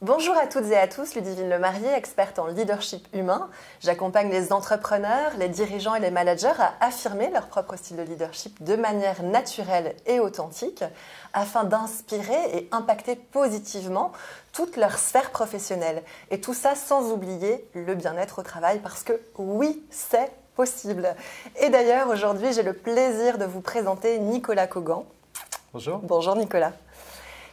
Bonjour à toutes et à tous, Ludivine Lemarié, experte en leadership humain. J'accompagne les entrepreneurs, les dirigeants et les managers à affirmer leur propre style de leadership de manière naturelle et authentique afin d'inspirer et impacter positivement toute leur sphère professionnelle. Et tout ça sans oublier le bien-être au travail parce que oui, c'est possible. Et d'ailleurs, aujourd'hui, j'ai le plaisir de vous présenter Nicolas Caugan. Bonjour. Bonjour Nicolas.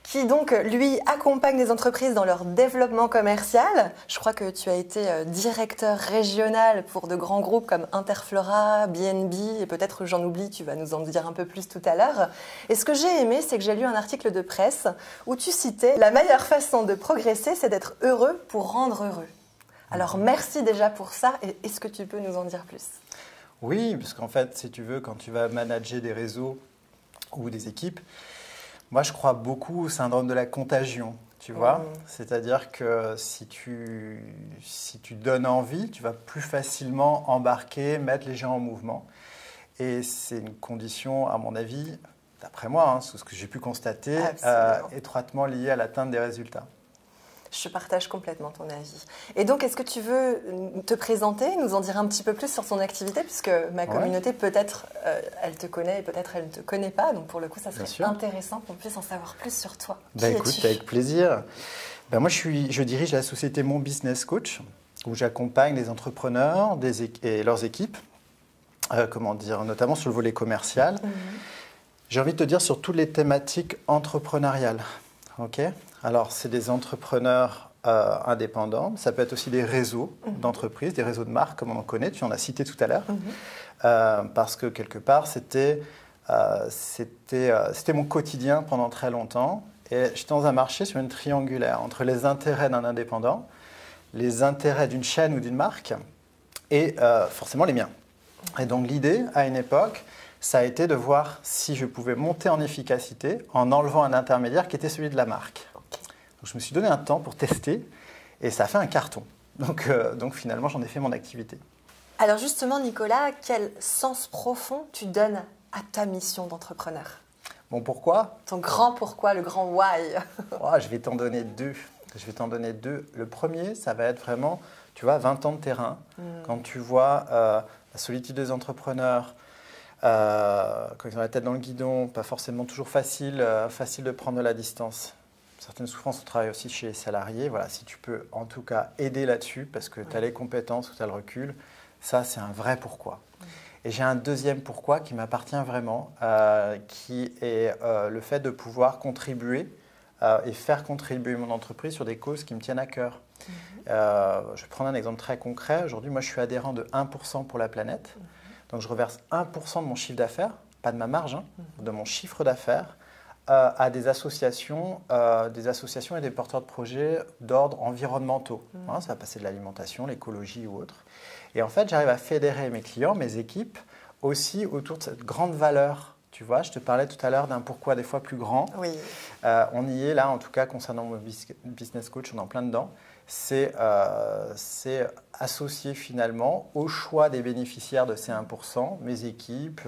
Qui donc, lui, accompagne les entreprises dans leur développement commercial. Je crois que tu as été directeur régional pour de grands groupes comme Interflora, BNB, et peut-être j'en oublie, tu vas nous en dire un peu plus tout à l'heure. Et ce que j'ai aimé, c'est que j'ai lu un article de presse où tu citais « La meilleure façon de progresser, c'est d'être heureux pour rendre heureux ». Alors, merci déjà pour ça, et est-ce que tu peux nous en dire plus ? Oui, parce qu'en fait, si tu veux, quand tu vas manager des réseaux ou des équipes, moi, je crois beaucoup au syndrome de la contagion, tu vois. C'est-à-dire que si tu donnes envie, tu vas plus facilement embarquer, mettre les gens en mouvement. Et c'est une condition, à mon avis, d'après moi, sous ce que j'ai pu constater, étroitement liée à l'atteinte des résultats. Je partage complètement ton avis. Et donc, est-ce que tu veux te présenter, nous en dire un petit peu plus sur ton activité, puisque ma communauté, peut-être, elle te connaît et peut-être elle ne te connaît pas. Donc, pour le coup, ça serait intéressant qu'on puisse en savoir plus sur toi. Écoute, avec plaisir. Moi, je dirige la société Mon Business Coach, où j'accompagne les entrepreneurs et leurs équipes, notamment sur le volet commercial. J'ai envie de te dire sur toutes les thématiques entrepreneuriales. Alors, c'est des entrepreneurs indépendants. Ça peut être aussi des réseaux d'entreprises, des réseaux de marques, comme on en connaît. Tu en as cité tout à l'heure. Parce que, quelque part, c'était mon quotidien pendant très longtemps. Et j'étais dans un marché sur une triangulaire entre les intérêts d'un indépendant, les intérêts d'une chaîne ou d'une marque et forcément les miens. Et donc, l'idée, à une époque, ça a été de voir si je pouvais monter en efficacité en enlevant un intermédiaire qui était celui de la marque. Donc, je me suis donné un temps pour tester et ça a fait un carton. Donc finalement, j'en ai fait mon activité. Alors justement, Nicolas, quel sens profond tu donnes à ta mission d'entrepreneur ? Bon, pourquoi ? Ton grand pourquoi, le grand why. Je vais t'en donner deux. Le premier, ça va être vraiment, tu vois, 20 ans de terrain. Quand tu vois la solitude des entrepreneurs, quand ils ont la tête dans le guidon, pas forcément toujours facile de prendre de la distance. Certaines souffrances au travail aussi chez les salariés. Voilà, si tu peux en tout cas aider là-dessus parce que tu as les compétences ou tu as le recul, ça c'est un vrai pourquoi. Et j'ai un deuxième pourquoi qui m'appartient vraiment, qui est le fait de pouvoir contribuer et faire contribuer mon entreprise sur des causes qui me tiennent à cœur. Je vais prendre un exemple très concret. Aujourd'hui, moi je suis adhérent de 1% pour la planète. Donc, je reverse 1% de mon chiffre d'affaires, pas de ma marge, de mon chiffre d'affaires, à des associations et des porteurs de projets d'ordre environnementaux. Ça va passer de l'alimentation, l'écologie ou autre. Et en fait, j'arrive à fédérer mes clients, mes équipes, aussi autour de cette grande valeur. Tu vois, je te parlais tout à l'heure d'un pourquoi des fois plus grand. Oui. On y est là, en tout cas, concernant mon business coach, on est en plein dedans. C'est associé finalement au choix des bénéficiaires de ces 1%, mes équipes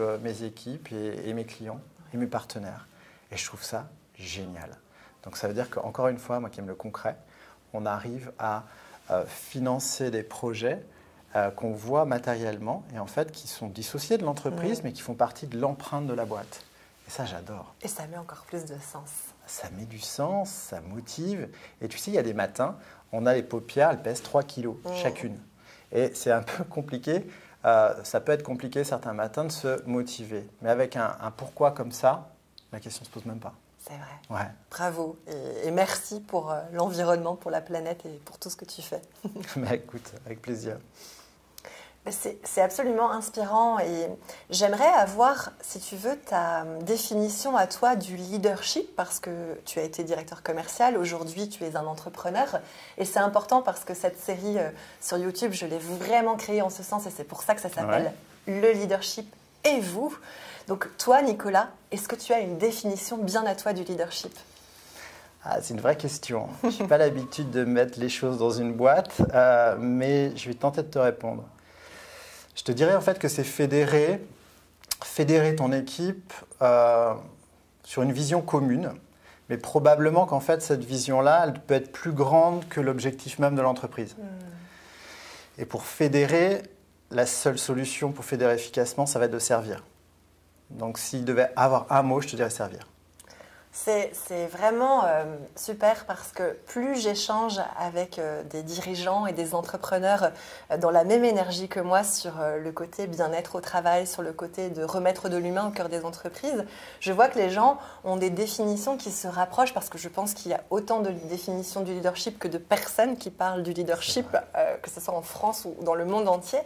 et mes clients et mes partenaires. Et je trouve ça génial. Donc ça veut dire qu'encore une fois, moi qui aime le concret, on arrive à financer des projets qu'on voit matériellement et en fait qui sont dissociés de l'entreprise mais qui font partie de l'empreinte de la boîte. Et ça, j'adore. Et ça met encore plus de sens. Ça met du sens, ça motive. Et tu sais, il y a des matins, on a les paupières, elles pèsent 3 kilos chacune. Et c'est un peu compliqué. Ça peut être compliqué certains matins de se motiver. Mais avec un pourquoi comme ça, la question ne se pose même pas. C'est vrai. Ouais. Bravo. Et merci pour l'environnement, pour la planète et pour tout ce que tu fais. Mais écoute, avec plaisir. C'est absolument inspirant et j'aimerais avoir, si tu veux, ta définition à toi du leadership parce que tu as été directeur commercial, aujourd'hui tu es un entrepreneur et c'est important parce que cette série sur YouTube, je l'ai vraiment créée en ce sens et c'est pour ça que ça s'appelle Le leadership et vous. Donc toi, Nicolas, est-ce que tu as une définition bien à toi du leadership ? C'est une vraie question. Je n'ai pas l'habitude de mettre les choses dans une boîte, mais je vais tenter de te répondre. Je te dirais en fait que c'est fédérer ton équipe sur une vision commune, Mais probablement qu'en fait, cette vision-là, elle peut être plus grande que l'objectif même de l'entreprise. Et pour fédérer, la seule solution pour fédérer efficacement, ça va être de servir. Donc, s'il devait avoir un mot, je te dirais servir. C'est vraiment super parce que plus j'échange avec des dirigeants et des entrepreneurs dans la même énergie que moi sur le côté bien-être au travail, sur le côté de remettre de l'humain au cœur des entreprises, je vois que les gens ont des définitions qui se rapprochent parce que je pense qu'il y a autant de définitions du leadership que de personnes qui parlent du leadership, que ce soit en France ou dans le monde entier.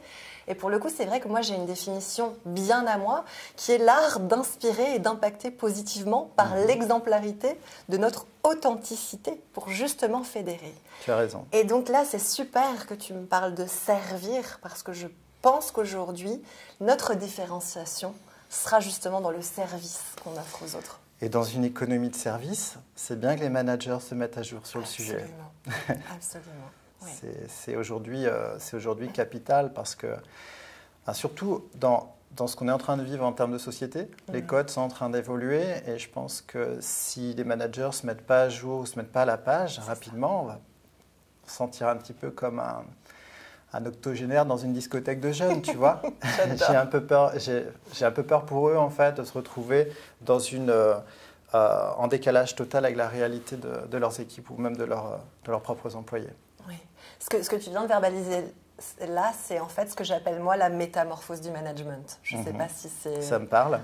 Et pour le coup, c'est vrai que moi, j'ai une définition bien à moi, qui est l'art d'inspirer et d'impacter positivement par l'exemplarité de notre authenticité pour justement fédérer. Tu as raison. Et donc là, c'est super que tu me parles de servir, parce que je pense qu'aujourd'hui, notre différenciation sera justement dans le service qu'on offre aux autres. Et dans une économie de service, c'est bien que les managers se mettent à jour sur le sujet. Absolument. Oui. C'est aujourd'hui capital parce que, surtout dans ce qu'on est en train de vivre en termes de société, les codes sont en train d'évoluer et je pense que si les managers ne se mettent pas à jour ou ne se mettent pas à la page rapidement, on va se sentir un petit peu comme un octogénaire dans une discothèque de jeunes, tu vois. J'ai un peu peur pour eux en fait de se retrouver dans en décalage total avec la réalité de leurs équipes ou même de leurs propres employés. Oui. Ce que tu viens de verbaliser là, c'est en fait ce que j'appelle moi la métamorphose du management. Je ne sais pas si c'est... Ça me parle.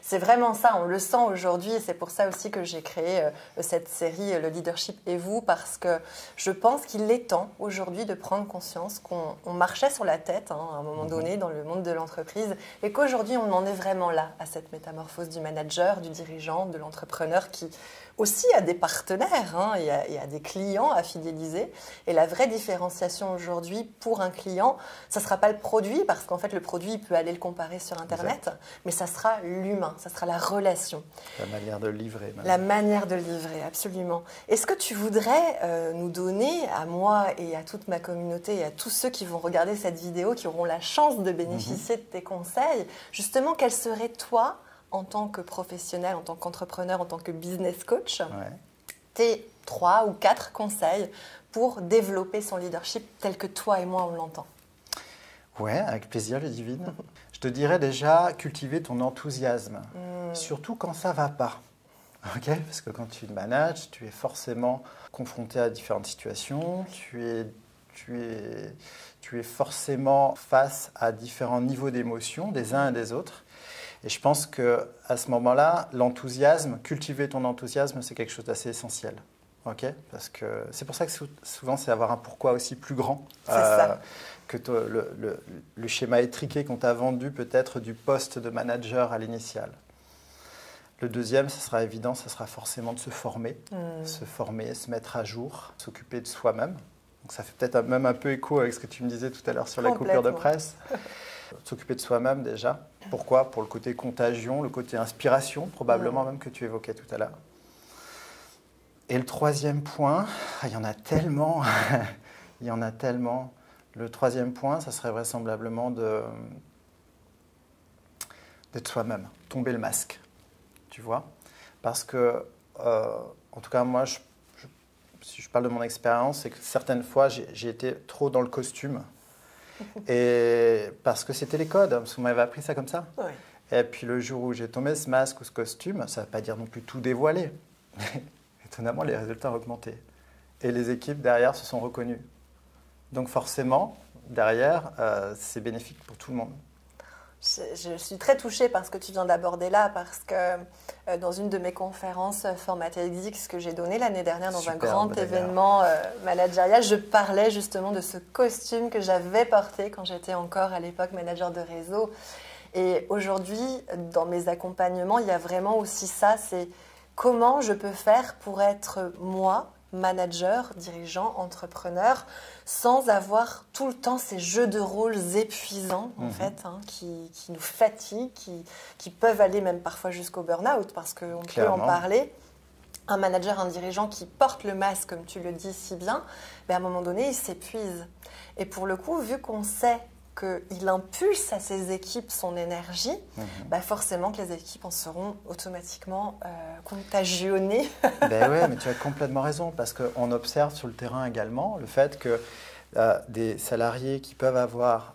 C'est vraiment ça, on le sent aujourd'hui et c'est pour ça aussi que j'ai créé cette série Le Leadership et vous, parce que je pense qu'il est temps aujourd'hui de prendre conscience qu'on marchait sur la tête à un moment donné dans le monde de l'entreprise et qu'aujourd'hui on en est vraiment là à cette métamorphose du manager, du dirigeant, de l'entrepreneur qui aussi a des partenaires et a des clients à fidéliser. Et la vraie différenciation aujourd'hui pour un client, ça ne sera pas le produit, parce qu'en fait le produit, il peut aller le comparer sur Internet, mais ça sera l'humain, ça sera la relation. La manière de livrer. Même. La manière de livrer, absolument. Est-ce que tu voudrais nous donner, à moi et à toute ma communauté et à tous ceux qui vont regarder cette vidéo, qui auront la chance de bénéficier de tes conseils, justement, quel serait toi, en tant que professionnel, en tant qu'entrepreneur, en tant que business coach, tes 3 ou 4 conseils pour développer son leadership tel que toi et moi on l'entend? Ouais, avec plaisir, Ludivine. Je te dirais déjà cultiver ton enthousiasme, surtout quand ça ne va pas. Okay, parce que quand tu manages, tu es forcément confronté à différentes situations, tu es forcément face à différents niveaux d'émotion des uns et des autres. Et je pense qu'à ce moment-là, l'enthousiasme, cultiver ton enthousiasme, c'est quelque chose d'assez essentiel. Okay, parce que c'est pour ça que souvent, c'est avoir un pourquoi aussi plus grand que le schéma étriqué qu'on t'a vendu peut-être du poste de manager à l'initial. Le deuxième, ce sera évident, ce sera forcément de se former, se mettre à jour, s'occuper de soi-même. Donc ça fait peut-être même un peu écho avec ce que tu me disais tout à l'heure sur la coupure de presse. S'occuper de soi-même déjà. Pourquoi? Pour le côté contagion, le côté inspiration, probablement même que tu évoquais tout à l'heure. Et le troisième point, il y en a tellement, il y en a tellement. Le troisième point, ça serait vraisemblablement d'être soi-même, tomber le masque, tu vois. Parce que, en tout cas, moi, si je parle de mon expérience, c'est que certaines fois, j'ai été trop dans le costume. Et parce que c'était les codes, parce qu'on m'avait appris ça comme ça. Oui. Et puis le jour où j'ai tombé ce masque ou ce costume, ça ne veut pas dire non plus tout dévoiler. Étonnamment, les résultats ont augmenté. Et les équipes derrière se sont reconnues. Donc forcément, derrière, c'est bénéfique pour tout le monde. Je suis très touchée par ce que tu viens d'aborder là, parce que dans une de mes conférences Format TEDx que j'ai donnée l'année dernière dans un grand événement managérial, je parlais justement de ce costume que j'avais porté quand j'étais encore à l'époque manager de réseau. Et aujourd'hui, dans mes accompagnements, il y a vraiment aussi ça, c'est comment je peux faire pour être moi, manager, dirigeant, entrepreneur, sans avoir tout le temps ces jeux de rôles épuisants en fait, qui nous fatiguent, qui peuvent aller même parfois jusqu'au burn-out, parce qu'on peut en parler. Un manager, un dirigeant qui porte le masque, comme tu le dis si bien, à un moment donné, il s'épuise. Et pour le coup, vu qu'on sait qu'il impulse à ses équipes son énergie, bah forcément que les équipes en seront automatiquement contagionnées. Ben ouais, mais tu as complètement raison, parce qu'on observe sur le terrain également le fait que des salariés qui peuvent avoir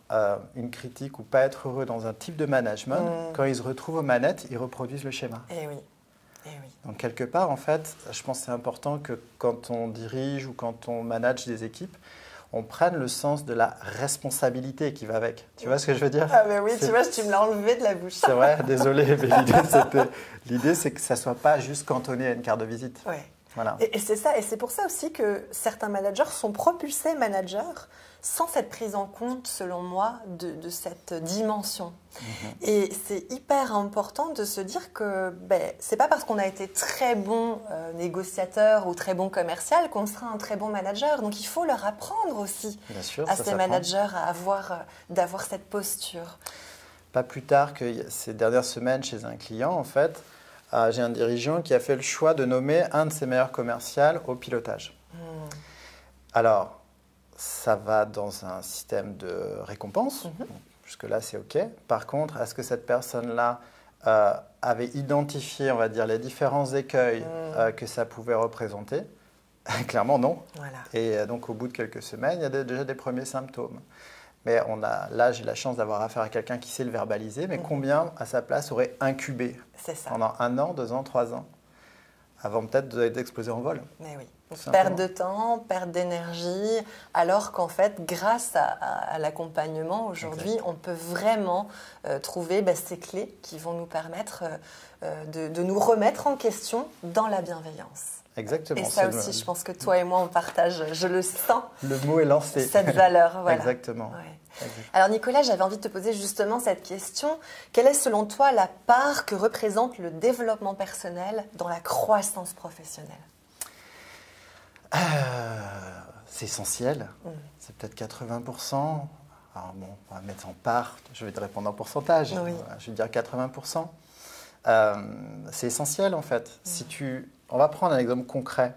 une critique ou pas être heureux dans un type de management, quand ils se retrouvent aux manettes, ils reproduisent le schéma. Eh oui. Eh oui. Donc quelque part, en fait, je pense que c'est important que quand on dirige ou quand on manage des équipes, on prenne le sens de la responsabilité qui va avec. Tu vois ce que je veux dire? Ah ben oui, tu vois, tu me l'as enlevé de la bouche. C'est vrai, désolé, mais l'idée c'est que ça ne soit pas juste cantonné à une carte de visite. Ouais. Voilà. Et c'est ça, et c'est pour ça aussi que certains managers sont propulsés managers sans cette prise en compte, selon moi, de cette dimension. Et c'est hyper important de se dire que c'est pas parce qu'on a été très bon négociateur ou très bon commercial qu'on sera un très bon manager. Donc il faut leur apprendre aussi à ces managers d'avoir cette posture. Pas plus tard que ces dernières semaines chez un client, en fait, j'ai un dirigeant qui a fait le choix de nommer un de ses meilleurs commerciaux au pilotage. Alors, ça va dans un système de récompense. Jusque-là, c'est OK. Par contre, est-ce que cette personne-là avait identifié, on va dire, les différents écueils que ça pouvait représenter? Clairement, non. Voilà. Et donc, au bout de quelques semaines, il y a déjà des premiers symptômes. Mais là, j'ai la chance d'avoir affaire à quelqu'un qui sait le verbaliser. Mais combien, à sa place, aurait incubé pendant 1 an, 2 ans, 3 ans, avant peut-être d'exploser en vol? Mais oui. Perte de temps, perte d'énergie, alors qu'en fait, grâce à l'accompagnement, aujourd'hui, on peut vraiment trouver ces clés qui vont nous permettre de nous remettre en question dans la bienveillance. Exactement. Et ça aussi, je pense que toi et moi, on partage, je le sens. Le mot est lancé. Cette valeur, voilà. Exactement. Ouais. Alors Nicolas, j'avais envie de te poser justement cette question. Quelle est selon toi la part que représente le développement personnel dans la croissance professionnelle? C'est essentiel. C'est peut-être 80%. Alors bon, on va mettre en part, je vais te répondre en pourcentage. Oui. Je vais dire 80%. C'est essentiel en fait. On va prendre un exemple concret.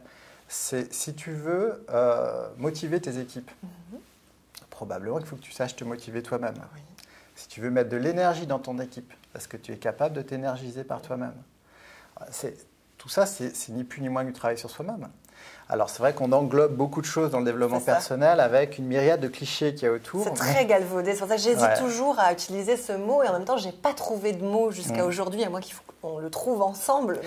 Si tu veux motiver tes équipes, probablement qu'il faut que tu saches te motiver toi-même. Oui. Si tu veux mettre de l'énergie dans ton équipe, parce que tu es capable de t'énergiser par toi-même. Tout ça, c'est ni plus ni moins que du travail sur soi-même. Alors c'est vrai qu'on englobe beaucoup de choses dans le développement personnel avec une myriade de clichés qu'il y a autour. C'est très galvaudé, c'est pour ça que j'hésite toujours à utiliser ce mot et en même temps je n'ai pas trouvé de mot jusqu'à aujourd'hui, à moins qu'on le trouve ensemble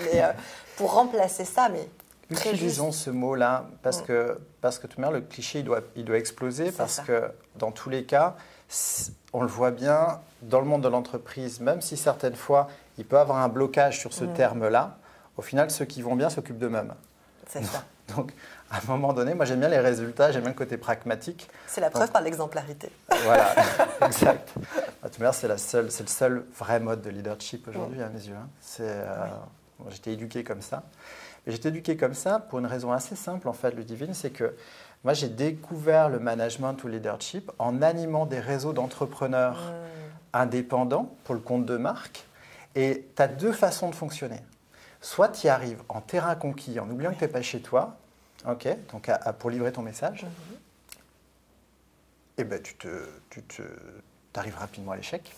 pour remplacer ça. Mais utilisons ce mot-là parce que tout de même le cliché il doit exploser parce que dans tous les cas, on le voit bien dans le monde de l'entreprise, même si certaines fois il peut y avoir un blocage sur ce terme-là, au final ceux qui vont bien s'occupent d'eux-mêmes. C'est ça. Donc, à un moment donné, moi j'aime bien les résultats, j'aime bien le côté pragmatique. C'est la preuve par l'exemplarité. Voilà, exact. C'est le seul vrai mode de leadership aujourd'hui à mes yeux. J'étais éduqué comme ça. Mais j'étais éduqué comme ça pour une raison assez simple en fait, Ludivine, c'est que moi j'ai découvert le management ou le leadership en animant des réseaux d'entrepreneurs indépendants pour le compte de marque. Et tu as 2 façons de fonctionner. Soit tu y arrives en terrain conquis, en oubliant que tu n'es pas chez toi, donc pour livrer ton message, et tu arrives rapidement à l'échec.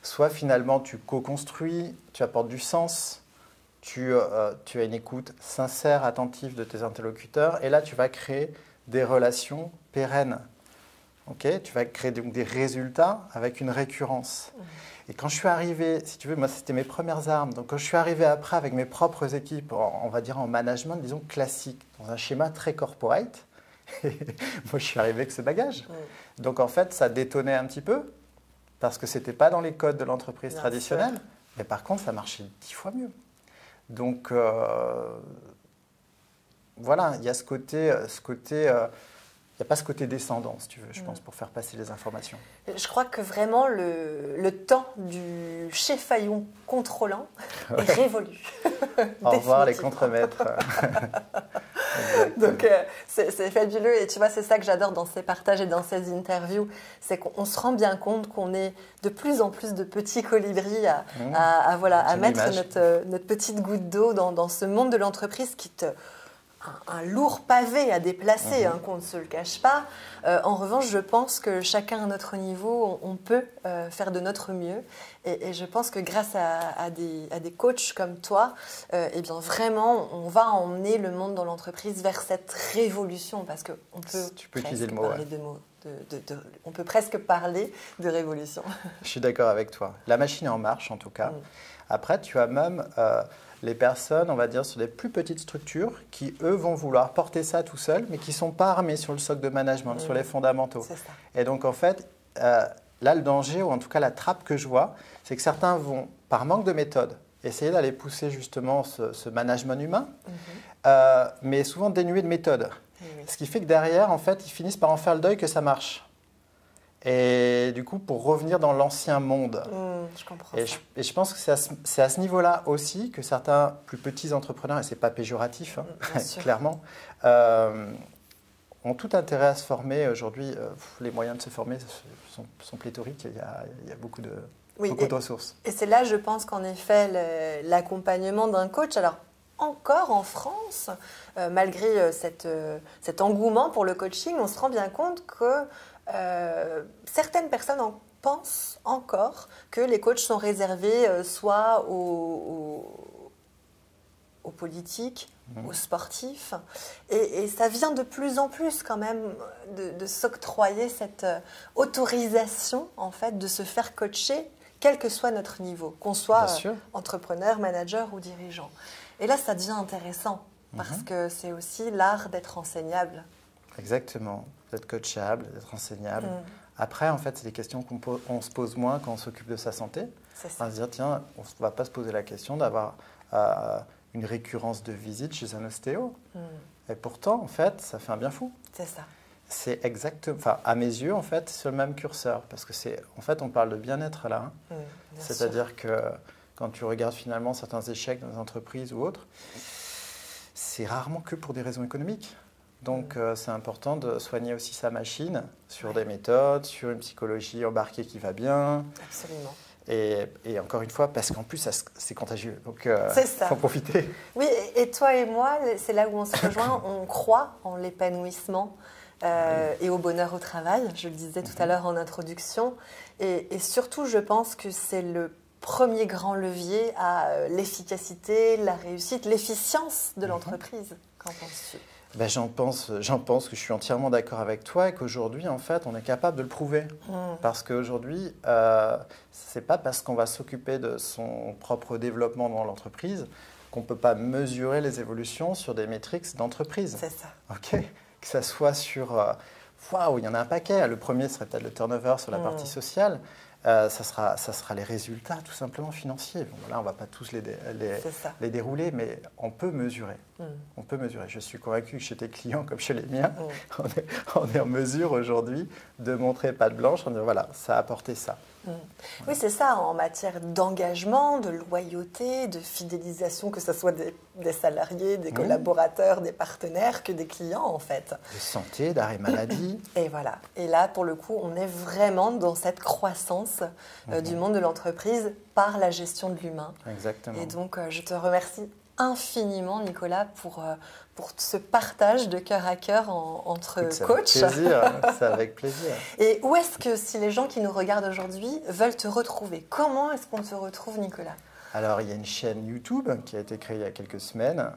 Soit finalement tu co-construis, tu apportes du sens, tu as une écoute sincère, attentive de tes interlocuteurs, et là tu vas créer des relations pérennes. Tu vas créer des résultats avec une récurrence. Et quand je suis arrivé, si tu veux, moi c'était mes premières armes. Donc quand je suis arrivé après avec mes propres équipes, on va dire en management, disons classique, dans un schéma très corporate, moi je suis arrivé avec ce bagage. Donc en fait ça détonnait un petit peu, parce que ce n'était pas dans les codes de l'entreprise traditionnelle, mais par contre ça marchait 10 fois mieux. Donc voilà, il y a ce côté il n'y a pas ce côté descendant, si tu veux, je pense, pour faire passer les informations. Je crois que vraiment le temps du chef-faillon contrôlant est révolu. Au revoir les contremaîtres. Donc c'est fabuleux et tu vois, c'est ça que j'adore dans ces partages et dans ces interviews, c'est qu'on se rend bien compte qu'on est de plus en plus de petits colibris à mettre notre petite goutte d'eau dans ce monde de l'entreprise qui te un lourd pavé à déplacer, qu'on ne se le cache pas. En revanche, je pense que chacun à notre niveau, on peut faire de notre mieux. Et je pense que grâce à des coachs comme toi, eh bien vraiment, on va emmener le monde dans l'entreprise vers cette révolution. Parce qu'on peut, tu peux utiliser le mot, parler de mots. On peut presque parler de révolution. Je suis d'accord avec toi. La machine est en marche, en tout cas. Après, tu as même les personnes, on va dire, sur des plus petites structures qui, eux, vont vouloir porter ça tout seuls, mais qui ne sont pas armés sur le socle de management, sur les fondamentaux. C'est ça. Et donc, en fait, là, le danger, ou en tout cas la trappe que je vois, c'est que certains vont, par manque de méthode, essayer d'aller pousser justement ce management humain, mais souvent dénué de méthode. Oui. Ce qui fait que derrière, en fait, ils finissent par en faire le deuil que ça marche. Et du coup, pour revenir dans l'ancien monde. Je comprends Et je pense que c'est à ce niveau-là aussi que certains plus petits entrepreneurs, et ce n'est pas péjoratif, clairement, ont tout intérêt à se former. Aujourd'hui, les moyens de se former sont pléthoriques. Il y a beaucoup de ressources. Et c'est là, je pense qu'en effet, l'accompagnement d'un coach, alors encore en France, malgré cet engouement pour le coaching, on se rend bien compte que certaines personnes pensent encore que les coachs sont réservés soit aux politiques, aux sportifs. Et ça vient de plus en plus quand même de s'octroyer cette autorisation en fait, de se faire coacher, quel que soit notre niveau, qu'on soit entrepreneur, manager ou dirigeant. Et là, ça devient intéressant parce que c'est aussi l'art d'être enseignable. Exactement, d'être coachable, d'être enseignable. Après, en fait, c'est des questions qu'on se pose moins quand on s'occupe de sa santé. On va se dire, tiens, on ne va pas se poser la question d'avoir une récurrence de visite chez un ostéo. Et pourtant, en fait, ça fait un bien fou. C'est ça. C'est exactement, enfin, à mes yeux, en fait, c'est le même curseur. Parce que en fait, on parle de bien-être là. C'est-à-dire que quand tu regardes finalement certains échecs dans les entreprises ou autres, c'est rarement que pour des raisons économiques. Donc, c'est important de soigner aussi sa machine sur des méthodes, sur une psychologie embarquée qui va bien. Absolument. Et encore une fois, parce qu'en plus, c'est contagieux. Donc, il faut en profiter. Oui, et toi et moi, c'est là où on se rejoint. On croit en l'épanouissement et au bonheur au travail. Je le disais tout à l'heure en introduction. Et surtout, je pense que c'est le premier grand levier à l'efficacité, la réussite, l'efficience de l'entreprise. Qu'en penses-tu ? Ben, j'en pense que je suis entièrement d'accord avec toi et qu'aujourd'hui, en fait, on est capable de le prouver. Parce qu'aujourd'hui, ce n'est pas parce qu'on va s'occuper de son propre développement dans l'entreprise qu'on ne peut pas mesurer les évolutions sur des métriques d'entreprise. C'est ça. Okay, que ça soit sur... Waouh, il y en a un paquet. Le premier serait peut-être le turnover sur la partie sociale. Ça sera les résultats tout simplement financiers. Bon, là, on ne va pas tous les dérouler, mais on peut mesurer. On peut mesurer. Je suis convaincu que chez tes clients comme chez les miens, on est en mesure aujourd'hui de montrer patte blanche, en disant voilà, ça a apporté ça. Oui, c'est ça, en matière d'engagement, de loyauté, de fidélisation, que ce soit des salariés, des collaborateurs, des partenaires, que des clients en fait. De santé, d'arrêt maladie. Et voilà. Et là, pour le coup, on est vraiment dans cette croissance du monde de l'entreprise par la gestion de l'humain. Exactement. Et donc, je te remercie infiniment, Nicolas, pour ce partage de cœur à cœur entre coachs. C'est avec plaisir. Et où est-ce que, si les gens qui nous regardent aujourd'hui veulent te retrouver, comment est-ce qu'on te retrouve, Nicolas ? Alors, il y a une chaîne YouTube qui a été créée il y a quelques semaines,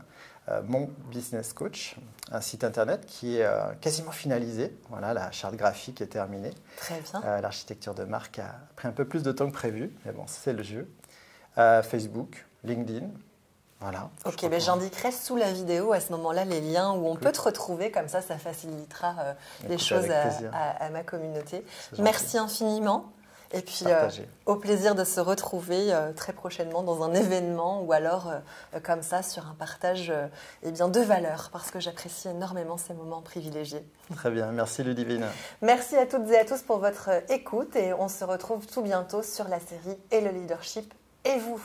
Mon Business Coach, un site internet qui est quasiment finalisé. Voilà, la charte graphique est terminée. Très bien. L'architecture de marque a pris un peu plus de temps que prévu, mais bon, c'est le jeu. Facebook, LinkedIn. Voilà. Ok, mais j'indiquerai sous la vidéo à ce moment-là les liens où on peut te retrouver, comme ça facilitera les choses à ma communauté. Merci infiniment. Et puis au plaisir de se retrouver très prochainement dans un événement ou alors comme ça sur un partage de valeurs, parce que j'apprécie énormément ces moments privilégiés. Très bien, merci Ludivine. Merci à toutes et à tous pour votre écoute et on se retrouve tout bientôt sur la série Et le leadership et vous.